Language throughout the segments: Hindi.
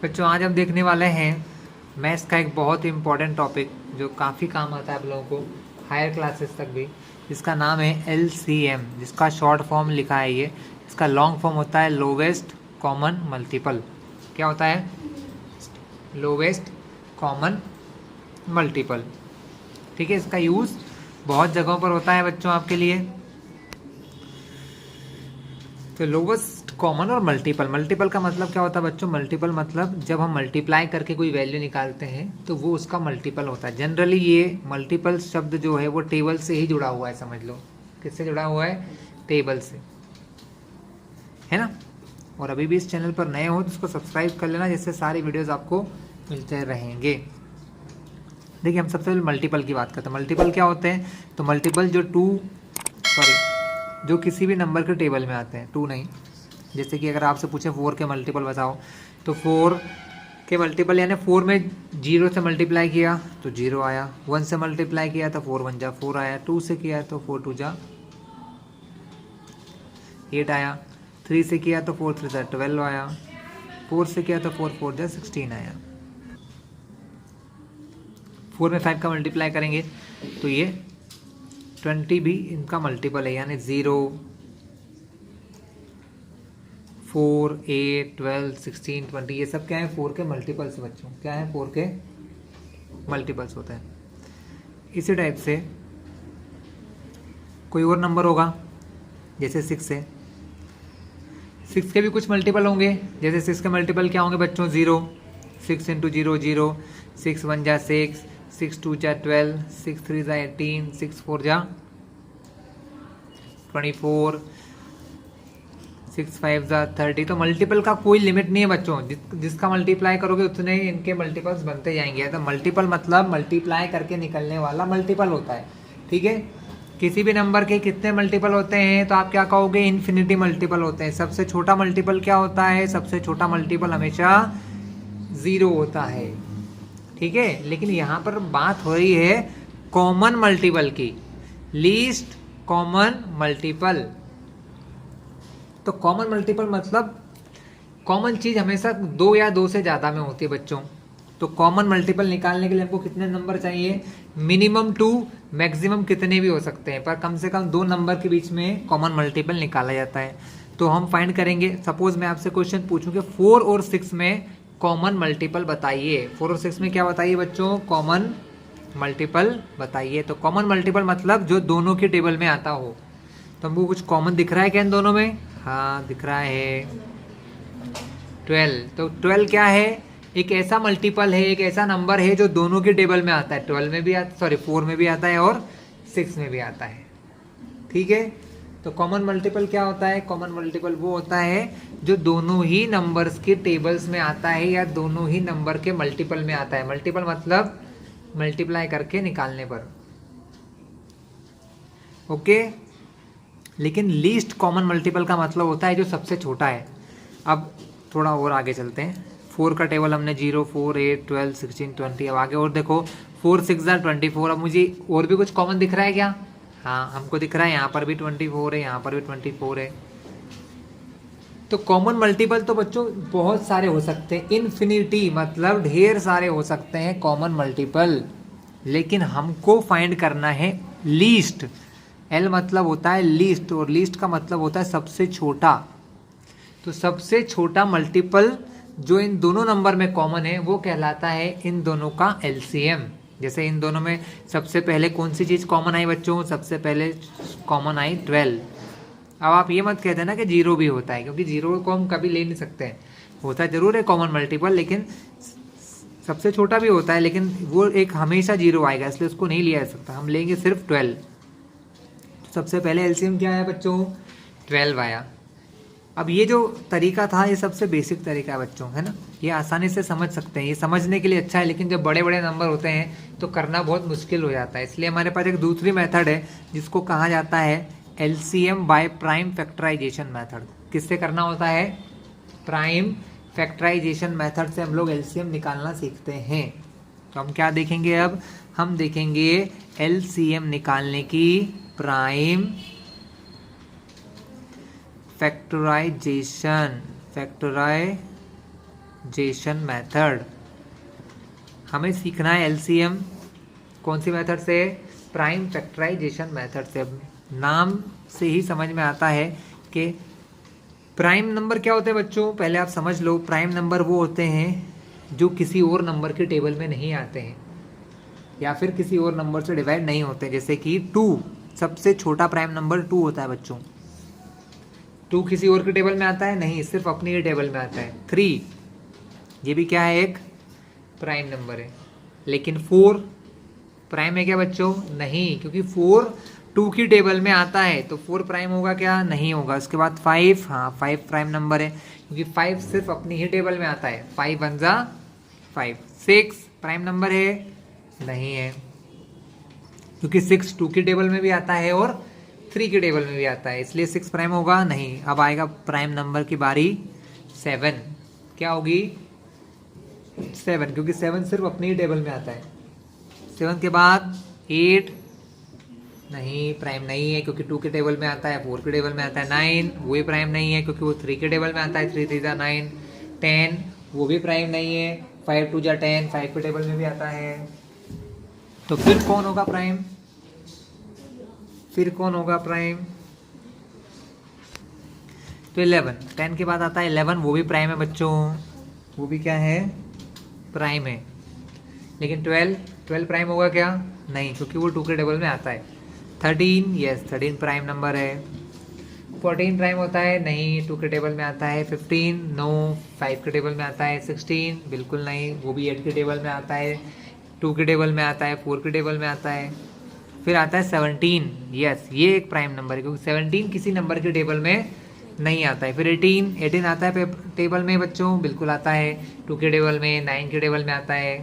बच्चों आज हम देखने वाले हैं मैथ्स का एक बहुत ही इम्पोर्टेंट टॉपिक जो काफ़ी काम आता है आप लोगों को हायर क्लासेस तक भी, जिसका नाम है LCM, जिसका शॉर्ट फॉर्म लिखा है ये। इसका लॉन्ग फॉर्म होता है लोवेस्ट कॉमन मल्टीपल। क्या होता है? Lowest common multiple. ठीक है, इसका यूज़ बहुत जगहों पर होता है बच्चों आपके लिए। तो लोवेस्ट कॉमन और मल्टीपल, मल्टीपल का मतलब क्या होता है बच्चों? मल्टीपल मतलब जब हम मल्टीप्लाई करके कोई वैल्यू निकालते हैं तो वो उसका मल्टीपल होता है। जनरली ये मल्टीपल शब्द जो है वो टेबल से ही जुड़ा हुआ है, समझ लो। किससे जुड़ा हुआ है? टेबल से, है ना। और अभी भी इस चैनल पर नए हो तो इसको सब्सक्राइब कर लेना, जिससे सारी वीडियोस आपको मिलते रहेंगे। देखिए, हम सबसे पहले मल्टीपल की बात करते हैं। मल्टीपल क्या होते हैं? तो मल्टीपल जो किसी भी नंबर के टेबल में आते हैं, टू नहीं। जैसे कि अगर आपसे पूछे 4 के मल्टीपल बताओ, तो 4 के मल्टीपल यानी 4 में 0 से मल्टीप्लाई किया तो 0 आया, 1 से मल्टीप्लाई किया तो 4 1 जा 4 आया, 2 से किया तो 4 2 जा 8 आया, 3 से किया तो 4 3 जा 12 आया, 4 से किया तो 4 4 जा 16 आया। 4 में 5 का मल्टीप्लाई करेंगे तो ये 20 भी इनका मल्टीपल है, यानी 0 4 8 12 16 20 ये सब क्या है? 4 के मल्टीपल्स बच्चों। क्या है? 4 के मल्टीपल्स होते हैं। इसी टाइप से कोई और नंबर होगा, जैसे 6 है। 6 के भी कुछ मल्टीपल होंगे। जैसे 6 के मल्टीपल क्या होंगे बच्चों? 0, 6 इंटू 0 0, 6 1 जा 6, 6 2 जा 12, 6 3 जा 18, 6 4 जा 24, 6 5 जा 30। तो मल्टीपल का कोई लिमिट नहीं है बच्चों, जिसका मल्टीप्लाई करोगे उतने ही इनके मल्टीपल्स बनते जाएंगे। तो मल्टीपल मतलब मल्टीप्लाई करके निकलने वाला मल्टीपल होता है। ठीक है, किसी भी नंबर के कितने मल्टीपल होते हैं तो आप क्या कहोगे? इन्फिनिटी मल्टीपल होते हैं। सबसे छोटा मल्टीपल क्या होता है? सबसे छोटा मल्टीपल हमेशा 0 होता है। ठीक है, लेकिन यहाँ पर बात हो रही है कॉमन मल्टीपल की, लीस्ट कॉमन मल्टीपल। तो कॉमन मल्टीपल मतलब कॉमन चीज हमेशा 2 या 2 से ज्यादा में होती है बच्चों। तो कॉमन मल्टीपल निकालने के लिए हमको कितने नंबर चाहिए? मिनिमम 2, मैक्सिमम कितने भी हो सकते हैं, पर कम से कम 2 नंबर के बीच में कॉमन मल्टीपल निकाला जाता है। तो हम फाइंड करेंगे। सपोज मैं आपसे क्वेश्चन पूछूं कि 4 और 6 में कॉमन मल्टीपल बताइए। 4 और 6 में क्या बताइए बच्चों? कॉमन मल्टीपल बताइए। तो कॉमन मल्टीपल मतलब जो दोनों के टेबल में आता हो। तो हमको कुछ कॉमन दिख रहा है क्या इन दोनों में? हाँ, दिख रहा है 12। तो 12 क्या है? एक ऐसा मल्टीपल है, एक ऐसा नंबर है जो दोनों के टेबल में आता है। 12 में भी आता, सॉरी 4 में भी आता है और 6 में भी आता है। ठीक है, तो कॉमन मल्टीपल क्या होता है? कॉमन मल्टीपल वो होता है जो दोनों ही नंबर्स के टेबल्स में आता है या दोनों ही नंबर के मल्टीपल में आता है। मल्टीपल मतलब मल्टीप्लाई करके निकालने पर। ओके, लेकिन लीस्ट कॉमन मल्टीपल का मतलब होता है जो सबसे छोटा है। अब थोड़ा और आगे चलते हैं। 4 का टेबल हमने 0 4 8 12 16 20। अब आगे और देखो, 4 6 24। अब मुझे और भी कुछ कॉमन दिख रहा है क्या? हाँ, हमको दिख रहा है यहाँ पर भी 24 है, यहाँ पर भी 24 है। तो कॉमन मल्टीपल तो बच्चों बहुत सारे हो सकते हैं, इन्फिनिटी मतलब ढेर सारे हो सकते हैं कॉमन मल्टीपल, लेकिन हमको फाइंड करना है लीस्ट। एल मतलब होता है लीस्ट, और लीस्ट का मतलब होता है सबसे छोटा। तो सबसे छोटा मल्टीपल जो इन दोनों नंबर में कॉमन है वो कहलाता है इन दोनों का LCM। जैसे इन दोनों में सबसे पहले कौन सी चीज़ कॉमन आई बच्चों? सबसे पहले कॉमन आई 12। अब आप ये मत कहते ना कि 0 भी होता है, क्योंकि 0 को हम कभी ले नहीं सकते। होता जरूर है कॉमन मल्टीपल, लेकिन सबसे छोटा भी होता है, लेकिन वो एक हमेशा 0 आएगा, इसलिए उसको नहीं लिया जा सकता। हम लेंगे सिर्फ 12। सबसे पहले LCM क्या है बच्चों? 12 आया। अब ये जो तरीका था ये सबसे बेसिक तरीका है बच्चों, है ना। ये आसानी से समझ सकते हैं, ये समझने के लिए अच्छा है, लेकिन जब बड़े बड़े नंबर होते हैं तो करना बहुत मुश्किल हो जाता है। इसलिए हमारे पास एक दूसरी मेथड है जिसको कहा जाता है LCM by prime factorisation method. किससे करना होता है? प्राइम फैक्टराइजेशन मेथड से हम लोग LCM निकालना सीखते हैं। तो हम क्या देखेंगे अब? हम देखेंगे LCM निकालने की प्राइम फैक्टराइजेशन फैक्टराइजेशन मेथड। हमें सीखना है एलसीएम कौन सी मेथड से? प्राइम फैक्टराइजेशन मेथड से। नाम से ही समझ में आता है कि प्राइम नंबर क्या होते हैं बच्चों, पहले आप समझ लो। प्राइम नंबर वो होते हैं जो किसी और नंबर के टेबल में नहीं आते हैं या फिर किसी और नंबर से डिवाइड नहीं होते। जैसे कि 2, सबसे छोटा प्राइम नंबर 2 होता है बच्चों। 2 किसी और के टेबल में आता है? नहीं, सिर्फ अपने ही टेबल में आता है। 3, ये भी क्या है? एक प्राइम नंबर है। लेकिन 4 प्राइम है क्या बच्चों? नहीं, क्योंकि 4 2 की टेबल में आता है, तो 4 प्राइम होगा क्या? नहीं होगा। उसके बाद 5, हाँ 5 प्राइम नंबर है, क्योंकि 5 सिर्फ अपनी ही टेबल में आता है। 5 1 जा 5। 6 प्राइम नंबर है? नहीं है, क्योंकि 6 2 की टेबल में भी आता है और 3 की टेबल में भी आता है, इसलिए 6 प्राइम होगा नहीं। अब आएगा प्राइम नंबर की बारी। 7 क्या होगी? 7, क्योंकि 7 सिर्फ अपनी ही टेबल में आता है। 7 के बाद 8 नहीं, प्राइम नहीं है, क्योंकि 2 के टेबल में आता है, 4 के टेबल में आता है। 9 वो भी प्राइम नहीं है, क्योंकि वो 3 के टेबल में आता है। 3 3 9। 10 वो भी प्राइम नहीं है। 5 2 10, 5 के टेबल में भी आता है। तो फिर कौन होगा प्राइम? फिर कौन होगा प्राइम? तो 11, 10 के बाद आता है 11, वो भी प्राइम है बच्चों। वो भी क्या है? प्राइम है। लेकिन 12 प्राइम होगा क्या? नहीं, क्योंकि वो 2 के टेबल में आता है। 13, यस 13 प्राइम नंबर है। 14 प्राइम होता है? नहीं, 2 के टेबल में आता है। 15 नो, 5 के टेबल में आता है। 16 बिल्कुल नहीं, वो भी 8 के टेबल में आता है, 2 के टेबल में आता है, 4 के टेबल में आता है। फिर आता है 17, यस ये एक प्राइम नंबर है, क्योंकि 17 किसी नंबर के टेबल में नहीं आता है। फिर 18 आता है टेबल में बच्चों, बिल्कुल आता है, 2 के टेबल में, 9 के टेबल में आता है।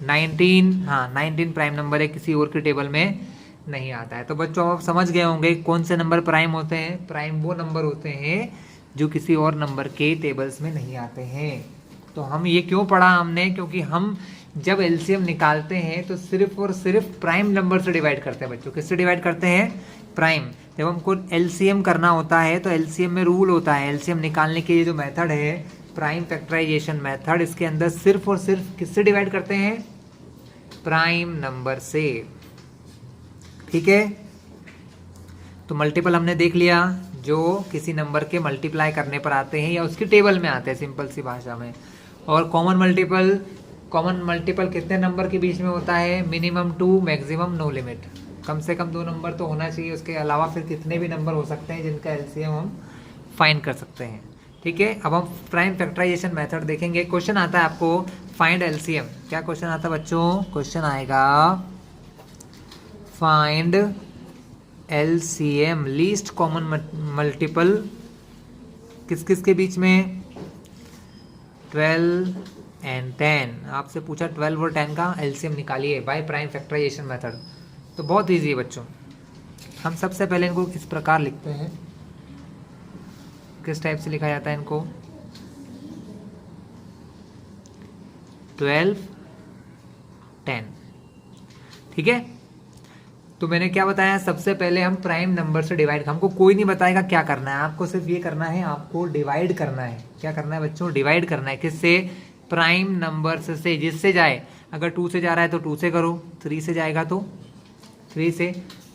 19, हाँ 19 प्राइम नंबर है, किसी और के टेबल में नहीं आता है। तो बच्चों आप समझ गए होंगे कौन से नंबर प्राइम होते हैं। प्राइम वो नंबर होते हैं जो किसी और नंबर के टेबल्स में नहीं आते हैं। तो हम ये क्यों पढ़ा हमने? क्योंकि हम जब एलसीएम निकालते हैं तो सिर्फ और सिर्फ प्राइम नंबर से डिवाइड करते हैं बच्चों। किससे डिवाइड करते हैं? प्राइम। जब हमको एलसीएम करना होता है तो एलसीएम में रूल होता है, एलसीएम निकालने के ये जो मेथड है प्राइम फैक्टराइजेशन मेथड, इसके अंदर सिर्फ और सिर्फ किससे डिवाइड करते हैं? प्राइम नंबर से। ठीक है, तो मल्टीपल हमने देख लिया जो किसी नंबर के मल्टीप्लाई करने पर आते हैं या उसके टेबल में आते हैं, सिंपल सी भाषा में। और कॉमन मल्टीपल कितने नंबर के बीच में होता है? Minimum 2, maximum no limit. कम से कम 2 नंबर तो होना चाहिए, उसके अलावा फिर कितने भी नंबर हो सकते हैं जिनका एलसीएम हम फाइंड कर सकते हैं। ठीक है, अब हम प्राइम फैक्टराइजेशन मेथड देखेंगे। क्वेश्चन आता है आपको फाइंड एलसीएम। क्या क्वेश्चन आता है बच्चों? क्वेश्चन आएगा find LCM least common multiple किस किस के बीच में? 12 एंड 10। आपसे पूछा 12 और 10 का एलसीएम निकालिए बाय प्राइम फैक्टराइजेशन मेथड। तो बहुत इजी है बच्चों। हम सबसे पहले इनको किस प्रकार लिखते हैं, किस टाइप से लिखा जाता है इनको? 12 10। ठीक है, तो मैंने क्या बताया? सबसे पहले हम प्राइम नंबर से डिवाइड, हमको कोई नहीं बताएगा क्या करना है, आपको सिर्फ ये करना है, आपको डिवाइड करना है। क्या करना है बच्चों? डिवाइड करना है। किससे? प्राइम नंबर से, जिससे जाए। अगर 2 से जा रहा है तो 2 से करो, 3 से जाएगा तो 3 से,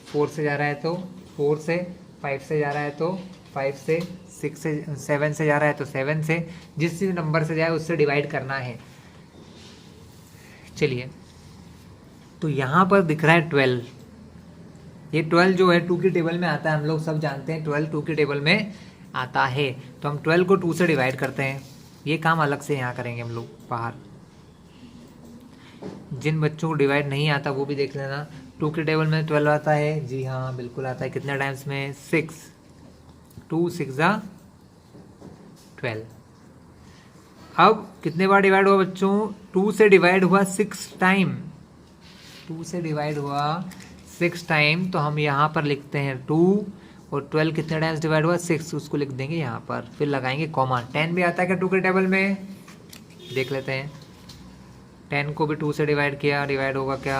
4 से जा रहा है तो 4 से, 5 से जा रहा है तो 5 से, 6 से, 7 से जा रहा है तो 7 से, जिस नंबर से जाए उससे डिवाइड करना है। चलिए, तो यहाँ पर दिख रहा है 12। ये 12 जो है 2 की टेबल में आता है, हम लोग सब जानते हैं 12 2 की टेबल में आता है। तो हम 12 को 2 से डिवाइड करते हैं। ये काम अलग से यहाँ करेंगे हम लोग बाहर। जिन बच्चों को डिवाइड नहीं आता वो भी देख लेना। 2 के टेबल में 12 आता है, जी हाँ बिल्कुल आता है। कितने टाइम्स में? 6। 2 6 12। अब कितने बार डिवाइड हुआ बच्चों? 2 से डिवाइड हुआ 6 टाइम। 2 से डिवाइड हुआ 6 टाइम, तो हम यहाँ पर लिखते हैं 2, और 12 कितने टाइम्स डिवाइड हुआ? 6, उसको लिख देंगे यहाँ पर, फिर लगाएंगे कॉमा। 10 भी आता है क्या 2 के टेबल में? देख लेते हैं। 10 को भी 2 से डिवाइड किया, डिवाइड होगा क्या?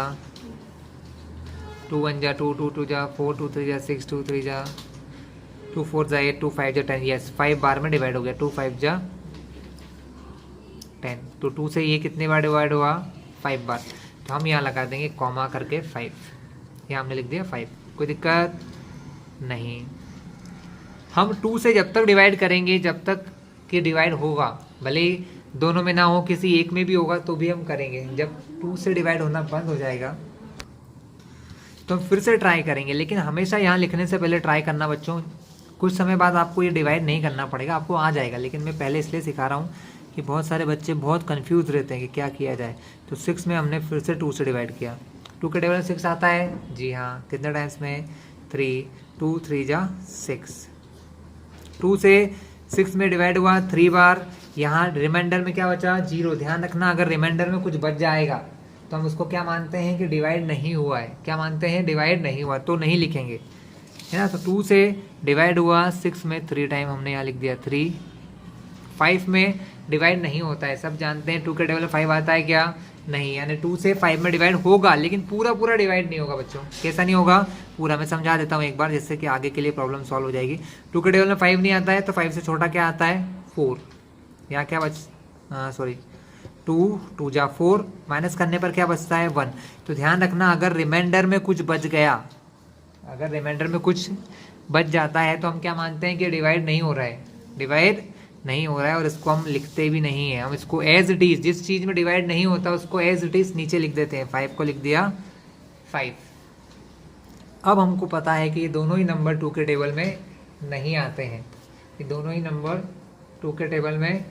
2 1 जा 2, 2 2 जा 4, 2 3 जा 6, 2 3 जा 2 4 जा 8, 2 5 जा 10। यस, 5 बार में डिवाइड हो गया। 2 5 जा 10। तो 2 से ये कितने बार डिवाइड हुआ? 5 बार। तो हम यहाँ लगा देंगे कॉमा करके 5, यहाँ हमने लिख दिया 5। कोई दिक्कत नहीं। हम 2 से जब तक डिवाइड करेंगे जब तक कि डिवाइड होगा, भले ही दोनों में ना हो, किसी एक में भी होगा तो भी हम करेंगे। जब 2 से डिवाइड होना बंद हो जाएगा तो हम फिर से ट्राई करेंगे, लेकिन हमेशा यहाँ लिखने से पहले ट्राई करना बच्चों। कुछ समय बाद आपको ये डिवाइड नहीं करना पड़ेगा, आपको आ जाएगा, लेकिन मैं पहले इसलिए सिखा रहा हूँ कि बहुत सारे बच्चे बहुत कंफ्यूज रहते हैं कि क्या किया जाए। तो 6 में हमने फिर से 2 से डिवाइड किया। 2 के टेबल में 6 आता है, जी हाँ। कितने टाइम्स में? 3। 2 3 जा 6। 2 से 6 में डिवाइड हुआ 3 बार। यहाँ रिमाइंडर में क्या बचा? 0। ध्यान रखना, अगर रिमाइंडर में कुछ बच जाएगा तो हम उसको क्या मानते हैं कि डिवाइड नहीं हुआ है। क्या मानते हैं? डिवाइड नहीं हुआ, तो नहीं लिखेंगे, है ना। तो 2 से डिवाइड हुआ 6 में 3 टाइम, हमने यहाँ लिख दिया 3। 5 में डिवाइड नहीं होता है, सब जानते हैं। 2 के टेबल में 5 आता है क्या? नहीं। यानी 2 से 5 में डिवाइड होगा, लेकिन पूरा पूरा डिवाइड नहीं होगा बच्चों। कैसा नहीं होगा? पूरा। मैं समझा देता हूँ एक बार, जिससे कि आगे के लिए प्रॉब्लम सॉल्व हो जाएगी। 2 के टेबल में 5 नहीं आता है, तो 5 से छोटा क्या आता है? 4। यहाँ क्या सॉरी 2 जा 4, माइनस करने पर क्या बचता है? 1। तो ध्यान रखना, अगर रिमाइंडर में कुछ बच गया, अगर रिमाइंडर में कुछ बच जाता है तो हम क्या मानते हैं कि डिवाइड नहीं हो रहा है, डिवाइड नहीं हो रहा है, और इसको हम लिखते भी नहीं है। हम इसको एज इट इज, जिस चीज़ में डिवाइड नहीं होता उसको एज इट इज नीचे लिख देते हैं। 5 को लिख दिया 5। अब हमको पता है कि ये दोनों ही नंबर 2 के टेबल में नहीं आते हैं, ये दोनों ही नंबर 2 के टेबल में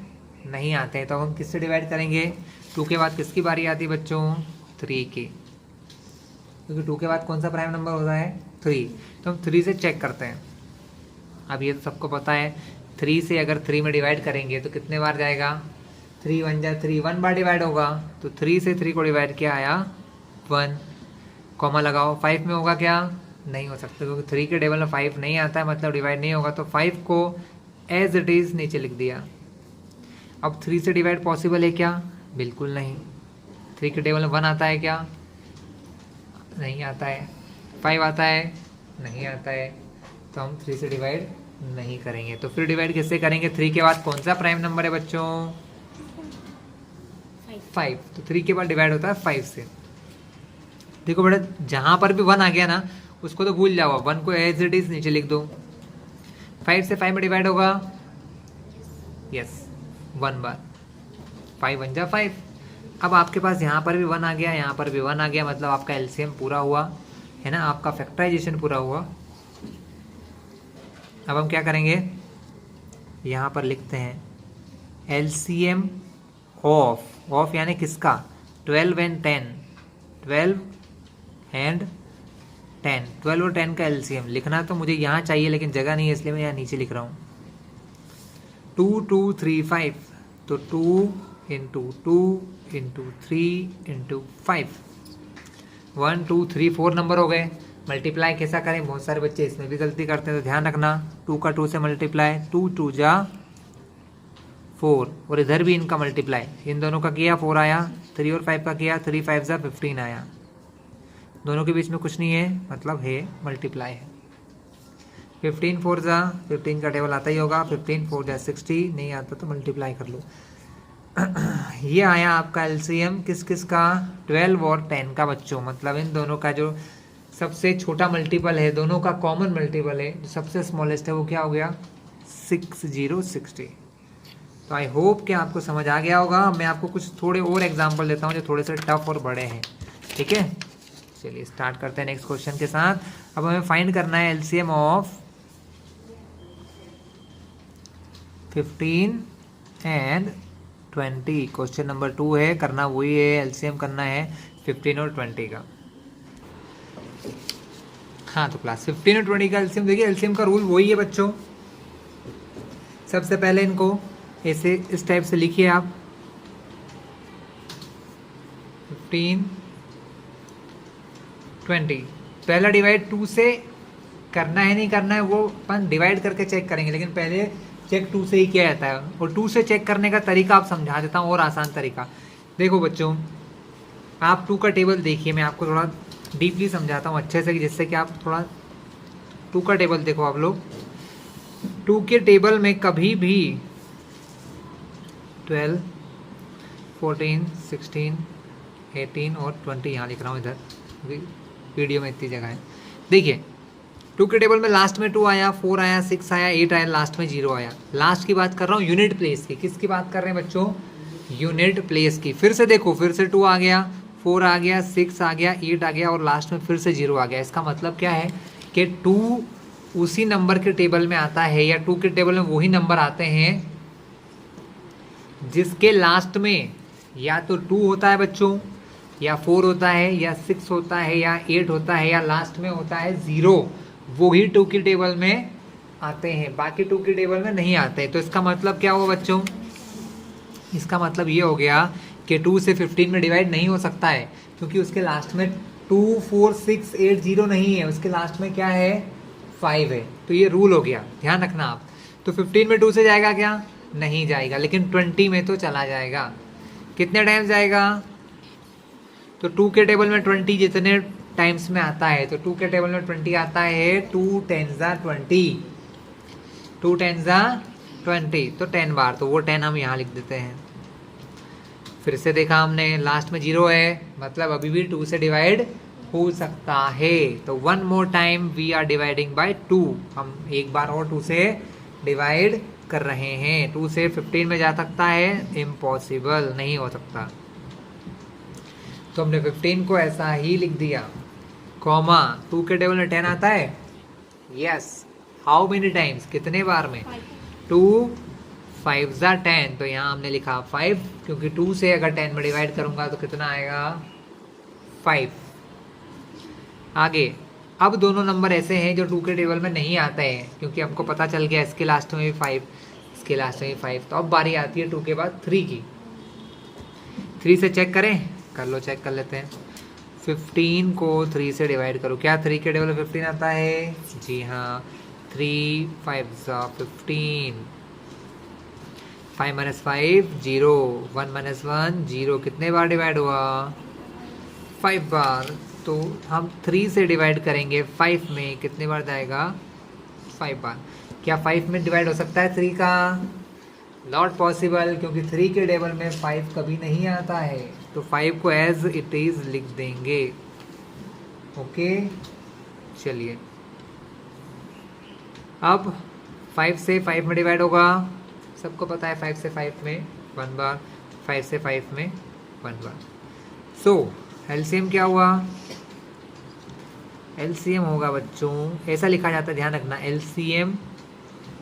नहीं आते हैं। तो हम किससे डिवाइड करेंगे? 2 के बाद किसकी बारी आती है बच्चों? 3 की, क्योंकि 2 के बाद कौन सा प्राइम नंबर होता है? 3। तो हम 3 से चेक करते हैं। अब ये तो सबको पता है, 3 से अगर 3 में डिवाइड करेंगे तो कितने बार जाएगा? 3 1 जा 3, 1 बार डिवाइड होगा। तो 3 से 3 को डिवाइड किया आया 1, कॉमा लगाओ। 5 में होगा क्या? नहीं हो सकता, क्योंकि 3 के टेबल में 5 नहीं आता है, मतलब डिवाइड नहीं होगा। तो 5 को एज इट इज़ नीचे लिख दिया। अब 3 से डिवाइड पॉसिबल है क्या? बिल्कुल नहीं। 3 के टेबल में 1 आता है क्या? नहीं आता है। 5 आता है? नहीं आता है। तो हम 3 से डिवाइड नहीं करेंगे। तो फिर डिवाइड किससे करेंगे? 3 के बाद कौन सा प्राइम नंबर है बच्चों? 5। तो 3 के बाद डिवाइड होता है 5 से। देखो बेटा, जहां पर भी 1 आ गया ना, उसको तो भूल जाओ, 1 को एज इट इज नीचे लिख दो। 5 से 5 में डिवाइड होगा, यस, 1 बार। 5 1 जा 5। अब आपके पास यहाँ पर भी 1 आ गया, यहाँ पर भी 1 आ गया, मतलब आपका एलसीएम पूरा हुआ, है ना, आपका फैक्टराइजेशन पूरा हुआ। अब हम क्या करेंगे? यहाँ पर लिखते हैं एलसीएम ऑफ यानी किसका? 12 एंड 10, 12 एंड 10, 12 और 10 का एलसीएम लिखना तो मुझे यहाँ चाहिए, लेकिन जगह नहीं है, इसलिए मैं यहाँ नीचे लिख रहा हूँ। 2 2 3 5, तो 2 इंटू 2 इंटू 3 इंटू 5, 1 2 3 4 नंबर हो गए। मल्टीप्लाई कैसा करें? बहुत सारे बच्चे इसमें भी गलती करते हैं, तो ध्यान रखना। 2 का 2 से मल्टीप्लाई, 2 2 जा 4, और इधर भी इनका मल्टीप्लाई, इन दोनों का किया 4 आया, 3 और 5 का किया 3 5 जा 15 आया। दोनों के बीच में कुछ नहीं है, मतलब है मल्टीप्लाई है। 15 4 जा 15 का टेबल आता ही होगा, 15 4 जा 60, नहीं आता तो मल्टीप्लाई कर लो। ये आया आपका एलसीएम किस किस का? 12 और 10 का बच्चों, मतलब इन दोनों का जो सबसे छोटा मल्टीपल है, दोनों का कॉमन मल्टीपल है, जो सबसे स्मॉलेस्ट है, वो क्या हो गया? 6060। तो आई होप कि आपको समझ आ गया होगा। मैं आपको कुछ थोड़े और एग्जाम्पल देता हूँ जो थोड़े से टफ और बड़े हैं, ठीक है। चलिए स्टार्ट करते हैं नेक्स्ट क्वेश्चन के साथ। अब हमें फाइंड करना है LCM of 15 and 20। Question number 2 है, करना वही है, एलसीएम करना है 15 और 20 का। हाँ तो क्लास 15 और 20 का एलसीएम, देखिए एलसीएम का रूल वही है बच्चों। सबसे पहले इनको ऐसे इस टाइप से लिखिए आप, 15 20। पहला डिवाइड 2 से करना है नहीं करना है वो अपन डिवाइड करके चेक करेंगे, लेकिन पहले चेक 2 से ही किया जाता है। और 2 से चेक करने का तरीका आप समझा देता हूँ, और आसान तरीका। देखो बच्चों, आप 2 का टेबल देखिए, मैं आपको थोड़ा डीपली समझाता हूँ अच्छे से, जिससे कि आप थोड़ा 2 का टेबल देखो आप लोग। 2 के टेबल में कभी भी 12 14, 16, 18 और 20 यहाँ लिख रहा हूँ इधर, वीडियो में इतनी जगह है। देखिए 2 के टेबल में लास्ट में 2 आया, 4 आया, 6 आया, 8 आया, लास्ट में 0 आया। लास्ट की बात कर रहा हूँ यूनिट प्लेस की। किसकी बात कर रहे हैं बच्चों? यूनिट प्लेस की। फिर से देखो, फिर से 2 आ गया, 4 आ गया, 6 आ गया, 8 आ गया और लास्ट में फिर से 0 आ गया। इसका मतलब क्या है कि 2 उसी नंबर के टेबल में आता है, या 2 के टेबल में वही नंबर आते हैं जिसके लास्ट में या तो 2 होता है बच्चों, या 4 होता है, या 6 होता है, या 8 होता है, या लास्ट में होता है 0। वो ही 2 की टेबल में आते हैं, बाकी 2 की टेबल में नहीं आते। तो इसका मतलब क्या हुआ बच्चों? इसका मतलब ये हो गया कि 2 से 15 में डिवाइड नहीं हो सकता है, क्योंकि उसके लास्ट में 2, 4, 6, 8, 0 नहीं है, उसके लास्ट में क्या है? 5 है। तो ये रूल हो गया, ध्यान रखना आप। तो 15 में 2 से जाएगा क्या? नहीं जाएगा, लेकिन 20 में तो चला जाएगा। कितने टाइम्स जाएगा? तो 2 के टेबल में 20 जितने टाइम्स में आता है, तो 2 के टेबल में 20 आता है, 2 10 20, 2 10 20, तो 10 बार। तो वो 10 हम यहाँ लिख देते हैं। फिर से देखा हमने, लास्ट में 0 है, मतलब अभी भी 2 से डिवाइड हो सकता है। तो 1 more time we are dividing by 2। हम एक बार और 2 से डिवाइड कर रहे हैं। 2 से 15 में जा सकता है? इम्पॉसिबल, नहीं हो सकता। तो हमने 15 को ऐसा ही लिख दिया, कॉमा 2 के टेबल में 10 आता है। यस, हाउ मेनी टाइम्स, कितने बार में? 2 5 10, तो यहाँ हमने लिखा 5, क्योंकि 2 से अगर 10 में डिवाइड करूंगा तो कितना आएगा? 5। आगे, अब दोनों नंबर ऐसे हैं जो 2 के टेबल में नहीं आते हैं, क्योंकि हमको पता चल गया इसके लास्ट में भी 5, इसके लास्ट में भी 5। तो अब बारी आती है 2 के बाद 3 की। 3 से चेक करें, कर लो, चेक कर लेते हैं। 15 को 3 से डिवाइड करो, क्या 3 के टेबल में 15 आता है? जी हाँ, 3 5 15, 5 - 5 0, 1 - 1 0। कितने बार डिवाइड हुआ? 5 बार। तो हम 3 से डिवाइड करेंगे 5 में, कितने बार जाएगा? 5 बार। क्या 5 में डिवाइड हो सकता है 3 का? नॉट पॉसिबल, क्योंकि 3 के टेबल में 5 कभी नहीं आता है। तो 5 को एज इट इज लिख देंगे। ओके, चलिए अब 5 से 5 में डिवाइड होगा, सबको पता है 5 से 5 में 1 बार, 5 से 5 में 1 बार। सो एलसीएम क्या हुआ? एलसीएम होगा बच्चों, ऐसा लिखा जाता है, ध्यान रखना, एलसीएम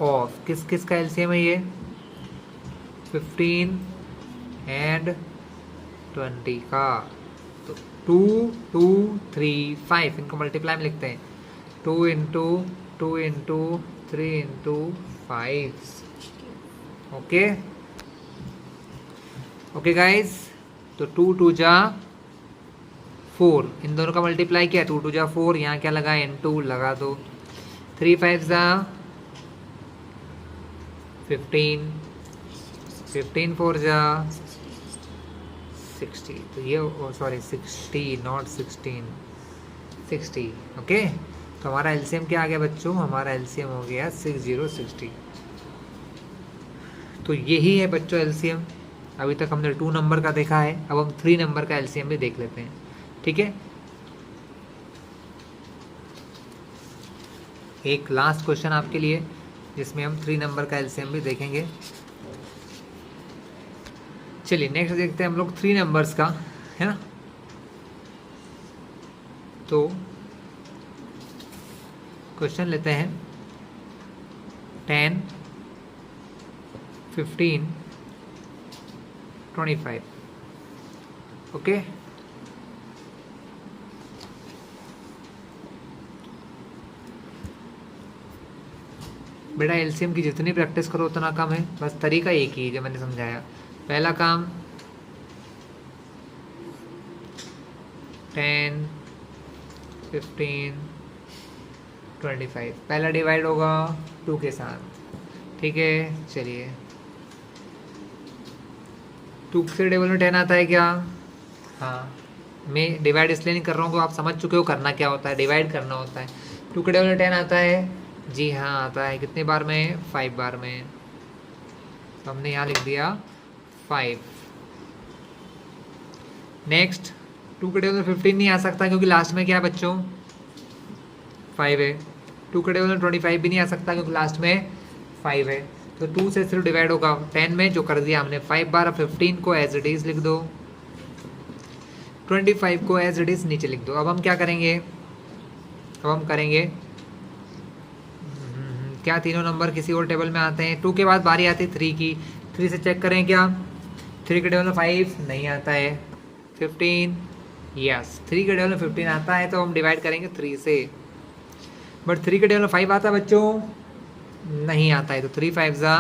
ऑफ किस किस का एलसीएम है ये? 15 एंड 20 का। तो 2 2 3 5, इनको मल्टीप्लाई में लिखते हैं, 2 into 2 into 3 into 5। Okay okay guys, तो 2 2 जा 4, इन दोनों का मल्टीप्लाई किया, 2 2 जा 4, यहाँ क्या लगा? n2 लगा दो। 3 5 जा 15, 15 4 जा 60, तो ये सॉरी 60 नॉट 16, 60। ओके, तो हमारा एलसीएम क्या आ गया बच्चों? हमारा एलसीएम हो गया 6060। तो यही है बच्चों एलसीएम। अभी तक हमने 2 नंबर का देखा है, अब हम 3 नंबर का एलसीएम भी देख लेते हैं। ठीक है, एक लास्ट क्वेश्चन आपके लिए, जिसमें हम 3 नंबर का एलसीएम भी देखेंगे। चलिए नेक्स्ट देखते हैं हम लोग 3 नंबर्स का, है ना। तो क्वेश्चन लेते हैं 10 15 25। ओके, बेटा एलसीएम की जितनी प्रैक्टिस करो उतना कम है, बस तरीका एक ही है जो मैंने समझाया। पहला काम 10 15 25, पहला डिवाइड होगा 2 के साथ। ठीक है, चलिए 2 से टेबल में 10 आता है क्या? हाँ, मैं डिवाइड इसलिए नहीं कर रहा हूँ कि आप समझ चुके हो करना क्या होता है, डिवाइड करना होता है। 2 के टेबल में 10 आता है, जी हाँ आता है। कितने बार में? 5 बार में। तो हमने यहाँ लिख दिया 5। नेक्स्ट 2 के टेबल में 15 नहीं आ सकता क्योंकि लास्ट में क्या है बच्चों 5 है। 2 के टेबल में 25 भी नहीं आ सकता क्योंकि लास्ट में 5 है। तो 2 से सिर्फ डिवाइड होगा 10 में, जो कर दिया हमने 5 बार। अब 15 को एज इट इज लिख दो, 25 को एज इट इज नीचे लिख दो। अब हम क्या करेंगे, अब हम करेंगे क्या तीनों नंबर किसी और टेबल में आते हैं। 2 के बाद बारी आती है 3 की। 3 से चेक करें क्या 3 के टेबल में 5 नहीं आता है। 15 यस 3 के टेबल में 15 आता है, तो हम डिवाइड करेंगे 3 से। बट 3 के टेबल में 5 आता है बच्चों, नहीं आता है। तो 3 5 ज़ा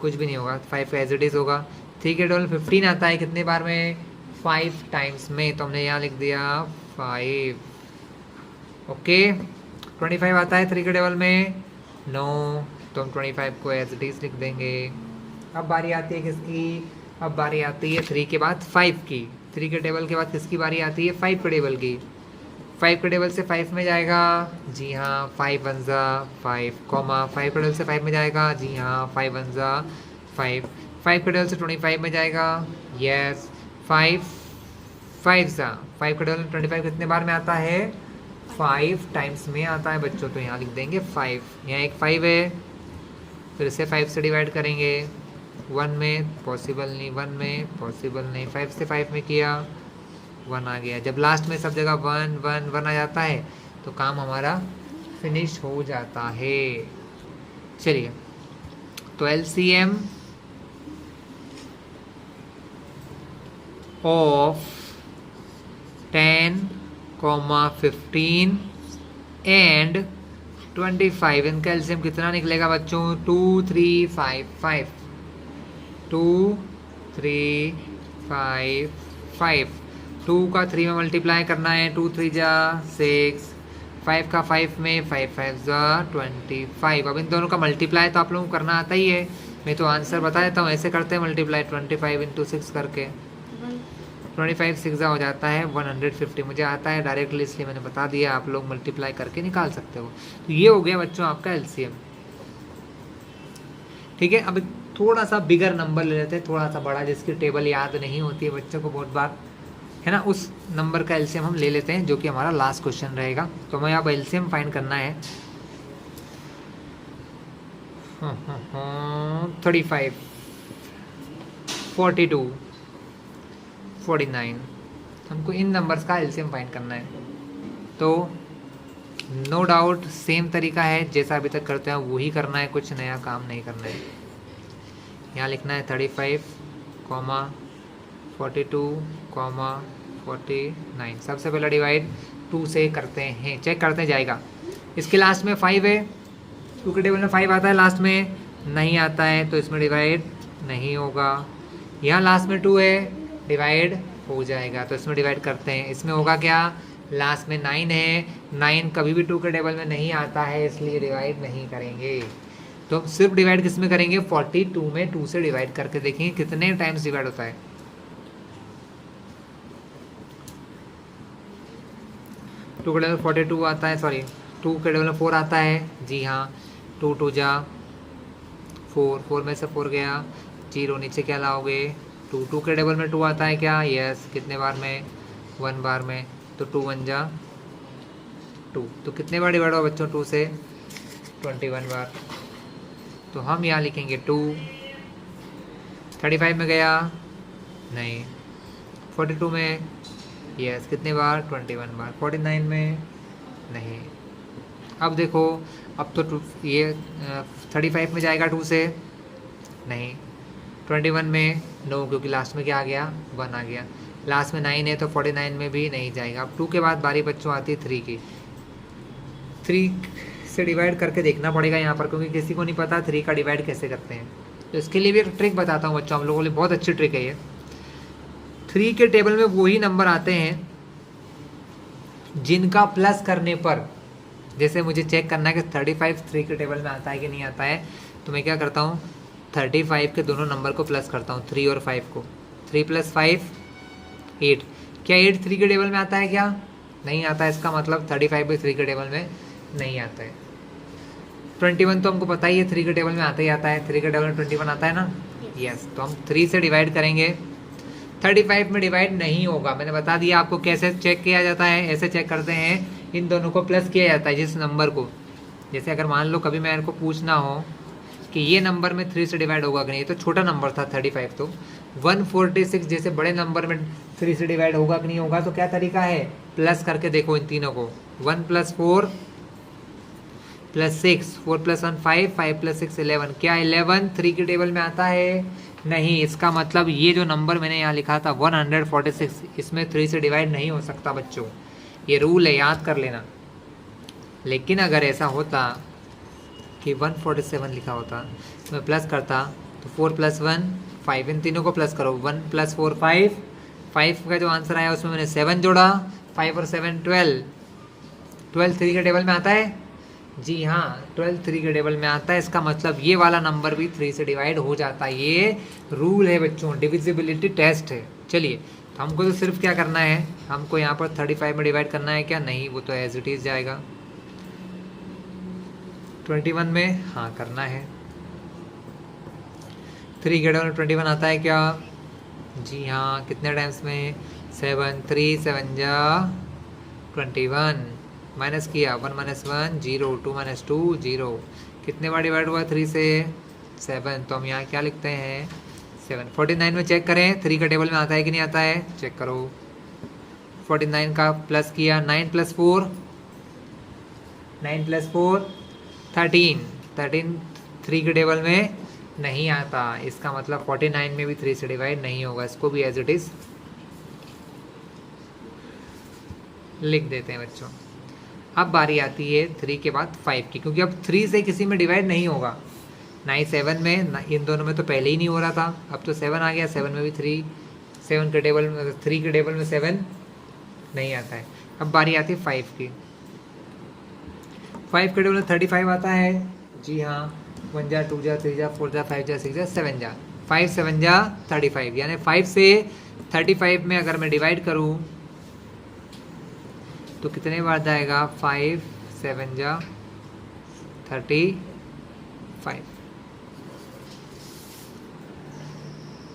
कुछ भी नहीं होगा, 5 एज इट इज होगा। 3 के टेबल में 15 आता है कितने बार में 5 टाइम्स में, तो हमने यहाँ लिख दिया 5। ओके 25 आता है 3 के टेबल में, नो, तो हम 25 को एज इट इज लिख देंगे। अब बारी आती है किसकी, अब बारी आती है 3 के बाद 5 की। 3 के टेबल के बाद किसकी बारी आती है 5 के टेबल की। 5 के टेबल से 5 में जाएगा, जी हाँ 5 1 ज़ा 5, कॉमा 5 के टेबल से 5 में जाएगा, जी हाँ 5 1 ज़ा 5। 5 के टेबल से 25 में जाएगा, यस 5 5 ज़ा 5 के टेबल में 25 कितने बार में आता है 5 टाइम्स में आता है बच्चों। तो यहाँ लिख देंगे 5, यहाँ एक 5 है, फिर इसे 5 से डिवाइड करेंगे। 1 में पॉसिबल नहीं, 1 में पॉसिबल नहीं, 5 से 5 में किया 1 आ गया। जब लास्ट में सब जगह 1 1 1 आ जाता है तो काम हमारा फिनिश हो जाता है। चलिए तो LCM ऑफ 10, 15 एंड 25, इनका एलसीएम कितना निकलेगा बच्चों 2 3 5 5, 2 3 5 5। 2 का 3 में मल्टीप्लाई करना है, 2 3 जा 6, 5 का 5 में 5 5 जा 25। अब इन दोनों का मल्टीप्लाई तो आप लोगों को करना आता ही है, मैं तो आंसर बता देता हूँ। ऐसे करते हैं मल्टीप्लाई 25 इंटू 6 करके, 25 6 हो जाता है 150। मुझे आता है डायरेक्टली इसलिए मैंने बता दिया, आप लोग मल्टीप्लाई करके निकाल सकते हो। तो ये हो गया बच्चों आपका एलसीएम। ठीक है, अब थोड़ा सा बिगर नंबर ले लेते हैं, थोड़ा सा बड़ा, जिसकी टेबल याद नहीं होती है बच्चों को बहुत बार, है ना, उस नंबर का एलसीएम हम ले लेते हैं, जो कि हमारा लास्ट क्वेश्चन रहेगा। तो हमें अब एलसीएम फाइंड करना है। 35 42 49, हमको इन नंबर्स का एलसीएम फाइंड करना है। तो नो डाउट सेम तरीका है जैसा अभी तक करते हैं वही करना है, कुछ नया काम नहीं करना है। यहाँ लिखना है 35, 42, 49। सबसे पहले डिवाइड 2 से करते हैं, चेक करते जाएगा। इसके लास्ट में 5 है, 2 के टेबल में 5 आता है, लास्ट में नहीं आता है, तो इसमें डिवाइड नहीं होगा। यहाँ लास्ट में 2 है, डिवाइड हो जाएगा, तो इसमें डिवाइड करते हैं। इसमें होगा क्या, लास्ट में 9 है, 9 कभी भी 2 के टेबल में नहीं आता है, इसलिए डिवाइड नहीं करेंगे। तो सिर्फ डिवाइड किस में करेंगे 42 में 2 से डिवाइड करके देखेंगे कितने टाइम्स डिवाइड होता है। 2 के टेबल में 42 आता है, सॉरी 2 के टेबल में 4 आता है, जी हाँ 2 2 जा 4, 4 में से 4 गया, 0 नीचे क्या लाओगे 2। 2 के टेबल में 2 आता है क्या, यस कितने बार में 1 बार में, तो 2 1 जा 2। तो कितने बार डिवाइड हुआ बच्चों 2 से 21 बार। तो हम यहाँ लिखेंगे 2। 35 में गया नहीं, 42 में यस कितने बार 21 बार, 49 में नहीं। अब देखो अब तो ये 35 में जाएगा 2 से नहीं, 21 में नो, क्योंकि लास्ट में क्या आ गया 1 आ गया, लास्ट में 9 है तो 49 में भी नहीं जाएगा। अब 2 के बाद बारी बच्चों आती है 3 की। 3 से डिवाइड करके देखना पड़ेगा यहाँ पर, क्योंकि किसी को नहीं पता 3 का डिवाइड कैसे करते हैं। तो इसके लिए भी एक ट्रिक बताता हूँ बच्चों, हम लोगों के लिए बहुत अच्छी ट्रिक है ये। 3 के टेबल में वही नंबर आते हैं जिनका प्लस करने पर, जैसे मुझे चेक करना है कि 35 3 के टेबल में आता है कि नहीं आता है, तो मैं क्या करता हूँ 35 के दोनों नंबर को प्लस करता हूँ, 3 और 5 को। 3 + 5 8। क्या 8 3 के टेबल में आता है क्या, नहीं आता है, इसका मतलब 35 भी 3 के टेबल में नहीं आता है। 21 तो हमको पता ही है 3 के टेबल में आता ही आता है, 3 के टेबल में 21 आता है ना, यस। तो हम 3 से डिवाइड करेंगे 35 में डिवाइड नहीं होगा। मैंने बता दिया आपको कैसे चेक किया जाता है। ऐसे चेक करते हैं, इन दोनों को प्लस किया जाता है जिस नंबर को। जैसे अगर मान लो कभी मेरे को पूछना हो कि ये नंबर में 3 से डिवाइड होगा कि नहीं, तो छोटा नंबर था 35, तो 146 जैसे बड़े नंबर में 3 से डिवाइड होगा कि नहीं होगा, तो क्या तरीका है, प्लस करके देखो इन तीनों को। 1 + 4 + 6, 4 + 1 5, 5 + 6 11। क्या 11 3 के टेबल में आता है? नहीं। इसका मतलब ये जो नंबर मैंने यहाँ लिखा था 146, इसमें 3 से डिवाइड नहीं हो सकता बच्चों। ये रूल है, याद कर लेना। लेकिन अगर ऐसा होता कि 147 लिखा होता, तो मैं प्लस करता, तो 4 + 1 5, इन तीनों को प्लस करो। 1 + 4 5, 5 का जो आंसर आया उसमें मैंने 7 जोड़ा, 5 और 7 12। 12 3 के टेबल में आता है? जी हाँ, 12 3 के टेबल में आता है। इसका मतलब ये वाला नंबर भी 3 से डिवाइड हो जाता है। ये रूल है बच्चों, डिविजिबिलिटी टेस्ट है। चलिए, तो हमको तो सिर्फ क्या करना है, हमको यहाँ पर 35 में डिवाइड करना है क्या? नहीं, वो तो एज इट इज़ जाएगा। 21 में हाँ करना है। 3 के टेबल में 21 आता है क्या? जी हाँ। कितने टाइम्स में? 7, 3 7 जा 21। माइनस किया, 1 - 1 0, 2 - 2 0। कितने बार डिवाइड हुआ 3 से? 7। तो हम यहाँ क्या लिखते हैं? 7। 49 में चेक करें 3 का टेबल में आता है कि नहीं आता है, चेक करो। 49 का प्लस किया, 9 + 4 9 + 4 13। 13 3 के टेबल में नहीं आता। इसका मतलब 49 में भी 3 से डिवाइड नहीं होगा। इसको भी एज इट इज़ लिख देते हैं बच्चों। अब बारी आती है 3 के बाद 5 की, क्योंकि अब 3 से किसी में डिवाइड नहीं होगा। ना ही 7 में, ना इन दोनों में तो पहले ही नहीं हो रहा था, अब तो 7 आ गया। 7 में भी 3, 7 के टेबल में 3 के टेबल में 7 नहीं आता है। अब बारी आती है 5 की। 5 के टेबल में 35 आता है। जी हाँ। 1 जा 2 जा 3 जा 4 जा 5 जा 6 जा 7 जा 5 7 जा 35, यानी 5 से 35 में अगर मैं डिवाइड करूँ तो कितने बार जाएगा? 5 7 जा 35।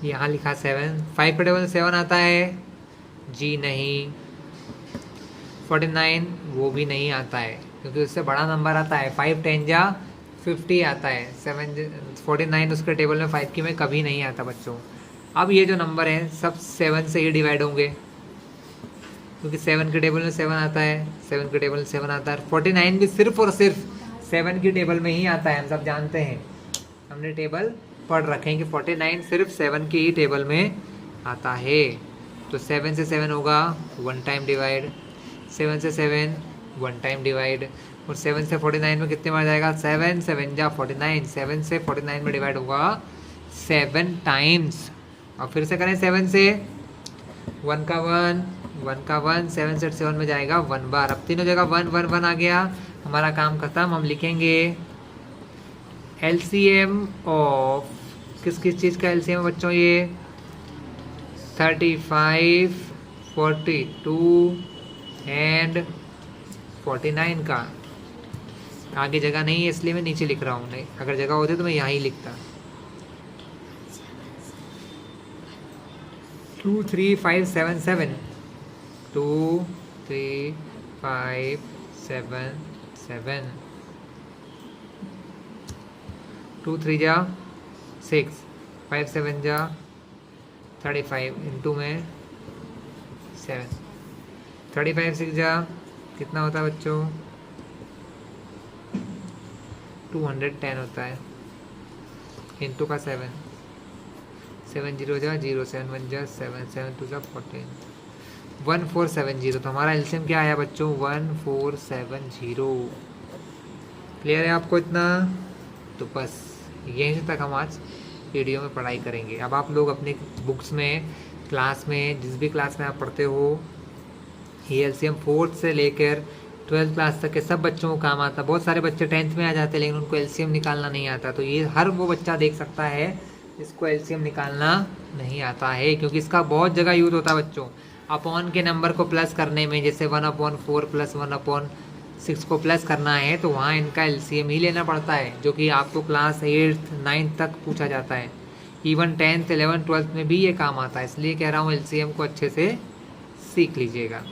यहाँ लिखा 7। 5 के टेबल में 7 आता है? जी नहीं। 49 वो भी नहीं आता है, क्योंकि उससे बड़ा नंबर आता है। 5 10 जा 50 आता है। 49 उसके टेबल में 5 की में कभी नहीं आता बच्चों। अब ये जो नंबर है सब 7 से ही डिवाइड होंगे, क्योंकि 7 के टेबल में 7 आता है, 7 के टेबल में 7 आता है। 49 भी सिर्फ और सिर्फ 7 की टेबल में ही आता है। हम सब जानते हैं, हमने टेबल पढ़ रखे हैं कि 49 सिर्फ 7 की ही टेबल में आता है। तो 7 से 7 होगा 1 टाइम डिवाइड, 7 से 7 1 टाइम डिवाइड, और 7 से 49 में कितने बार जाएगा? 7 7 जा 49। 7 से 49 में डिवाइड होगा 7 टाइम्स। और फिर से करें 7 से 1 का 1 1 का 1, 7 से 7 में जाएगा 1 बार। अब तीनों जगह 1 1 1 आ गया, हमारा काम खत्म। हम लिखेंगे LCM ऑफ किस किस चीज़ का LCM है बच्चों? ये 35 42 एंड 49 का। आगे जगह नहीं है इसलिए मैं नीचे लिख रहा हूँ, नहीं अगर जगह होती तो मैं यहाँ ही लिखता। 2 3 5 7 7 2 3 5 7 7 2 3 जा 6, 5 7 जा 35, इंटू में 7। 35 6 जा कितना होता है बच्चों? 210 होता है, इंटू का 7 7 0 जा 0, 7 1 जा 7, 7 2 जा 14, 1470। तो हमारा एलसीएम क्या आया बच्चों? 1470। क्लियर है आपको इतना? तो बस यहीं तक हम आज वीडियो में पढ़ाई करेंगे। अब आप लोग अपने बुक्स में, क्लास में, जिस भी क्लास में आप पढ़ते हो, ये एलसीएम 4th से लेकर 12th क्लास तक के सब बच्चों को काम आता है। बहुत सारे बच्चे 10th में आ जाते हैं लेकिन उनको एलसीएम निकालना नहीं आता। तो ये हर वो बच्चा देख सकता है जिसको एलसीएम निकालना नहीं आता है, क्योंकि इसका बहुत जगह यूज होता है बच्चों। अपॉन के नंबर को प्लस करने में, जैसे 1/4 + 1/6 को प्लस करना है तो वहाँ इनका एलसीएम ही लेना पड़ता है, जो कि आपको क्लास 8th 9th तक पूछा जाता है। इवन 10th 11th 12th में भी ये काम आता है, इसलिए कह रहा हूँ एलसीएम को अच्छे से सीख लीजिएगा।